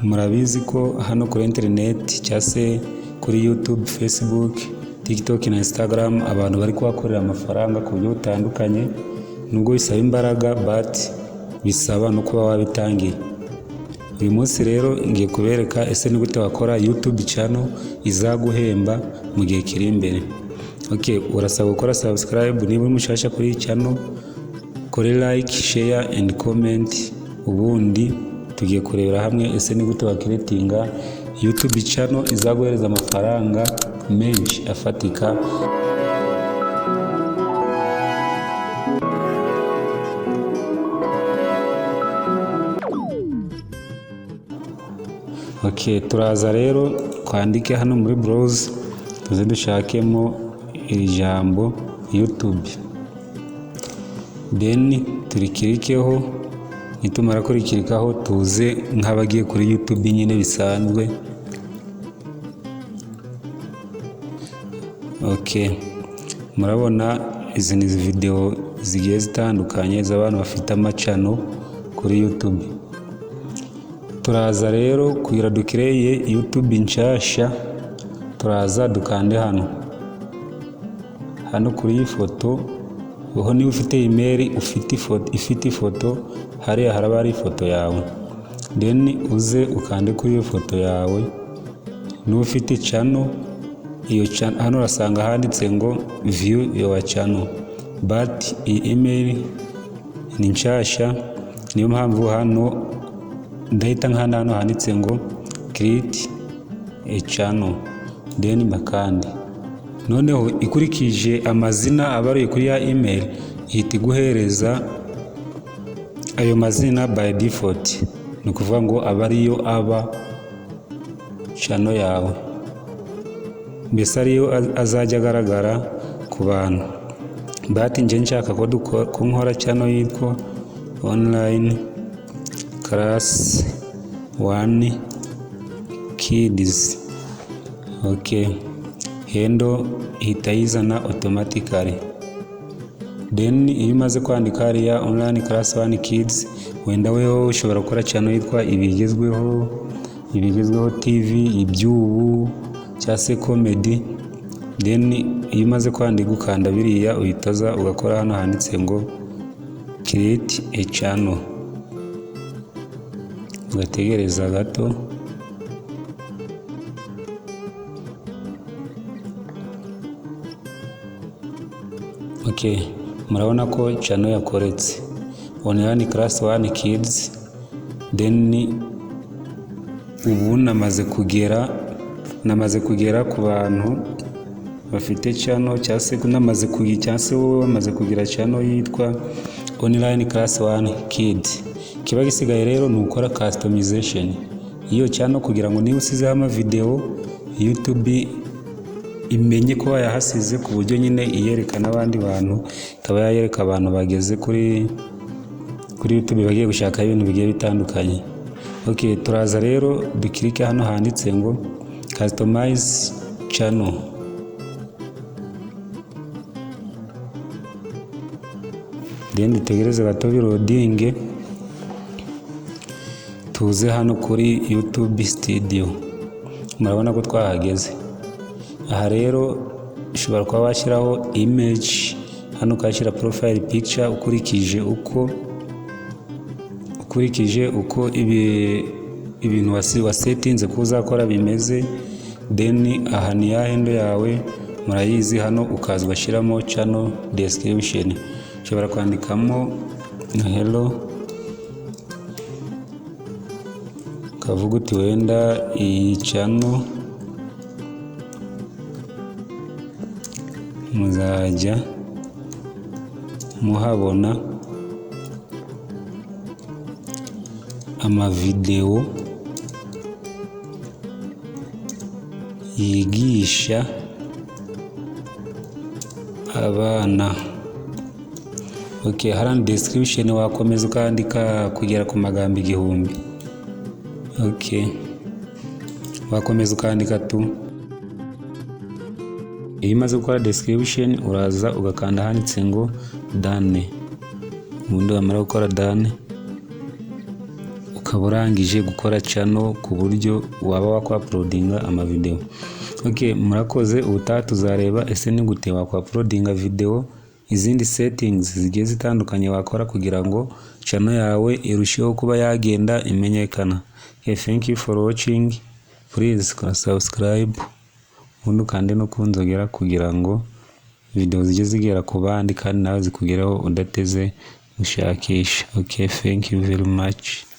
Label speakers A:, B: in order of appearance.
A: Murabizi ko hano kuri internet cyangwa se kuri YouTube, Facebook, TikTok na Instagram abantu bari kuhakorera amafaranga ku buryo butandukanye, nubwo bisaba imbaraga but bisaba no kuba wabitangiye. Uyu munsi rero ngiye kubereka ese ni gute wakora YouTube channel izaguhemba mu gihe kiri imbere. Urasaba gukora subscribe niba uri mushasha kuri iyi channel, kore like, share and comment, ubundi tugiye kurebera hamwe ese ni gute wakiritinga YouTube channel izaguhereza amafaranga menshi afatika. Turaza rero twandike hano muri browse, tuze dushakemo iri jambo YouTube, then turikirikeho. Nitumara kurikirikaho tuze nk'abagiye kuri YouTube nyine bisanzwe. Murabona izi ni video zigiye zitandukanye z'abantu bafite amachano kuri YouTube. Turaza rero kugira dukireye YouTube nshasha, turaza dukande hano kuri iyi foto. Uho niba ufite email ifite ifoto, hariya haraba hari ifoto yawe, then uze ukande kuri iyo foto yawe. N'ufite channel, iyo channel hano urasanga handitse ngo view your channel, but iyi email ni nshasha, niyo mpamvu hano ndahita nkanda hano handitse ngo create a channel, then bakande. Noneho ikurikije amazina abaruye kuri ya email, ihita iguhereza ayo mazina by default, ni ukuvuga ngo aba ariyo aba channel yawe, mbese ariyo azajya agaragara ku bantu. But nje nshaka ko nkora channel yitwa online class 1 kids. Hendo ihita yizana automatically. Then iyo umaze kwandika hariya online class 1 kids, wenda weho ushobora gukora channel yitwa ibigezweho TV, ibyubu cyangwa se comedy. Then iyo umaze kwandika ukanda biriya, uhitaza ugakora hano handitse ngo create a channel, ugategereza gato. Murabona ko channel yakoretse online class 1 kids. Then ubu namaze kugera ku bantu bafite channel, cyangwa se namaze kugira, cyangwa se wowe wamaze kugira channel yitwa online class 1 kids. Kiba gisigaye rero ni ukora customization iyo channel kugira ngo niba usizeho amavideo, YouTube imenye ko yahasize ku buryo nyine iyereka n'abandi bantu, ikaba yayereka abantu bageze kuri YouTube bagiye gushaka ibintu bigiye bitandukanye. Turaza rero dukirike hano handitse ngo customize channel. Then dutegereze gato birodinge, tuze hano kuri YouTube studio. Murabona ko twahageze. Aha rero ushobora kuba washyiraho image hano, ukashyira profile picture ukurikije uko ibintu wasetinze ko uzakora bimeze. Then aha ni ya hendo yawe, murayizi. Hano ukaza ugashyiramo channel description, ushobora kwandikamo hello, ukavuga uti wenda iyi channel muzajya muhabona amavideo yigisha abana. Harani description wakomeza ukandika kugera ku magambo 1000. Wakomeza ukandika tu. Iyo umaze gukora description, uraza ugakanda handitse ngo done. Ubundi wamara gukora done ukaba urangije gukora channel ku buryo waba wakwa-uploadinga amavideo. Okay, murakoze. Ubutaha tuzareba ese ni gute wakwa-uploadinga video, izindi settings zigiye zitandukanye wakora kugira ngo channel yawe irusheho kuba yagenda imenyekana. Okay, thank you for watching. Please subscribe ubundi ukande no kunzogera kugira ngo video zijye zigera ku bandi kandi nawe zikugeraho udateze gushakisha. Okay, thank you very much.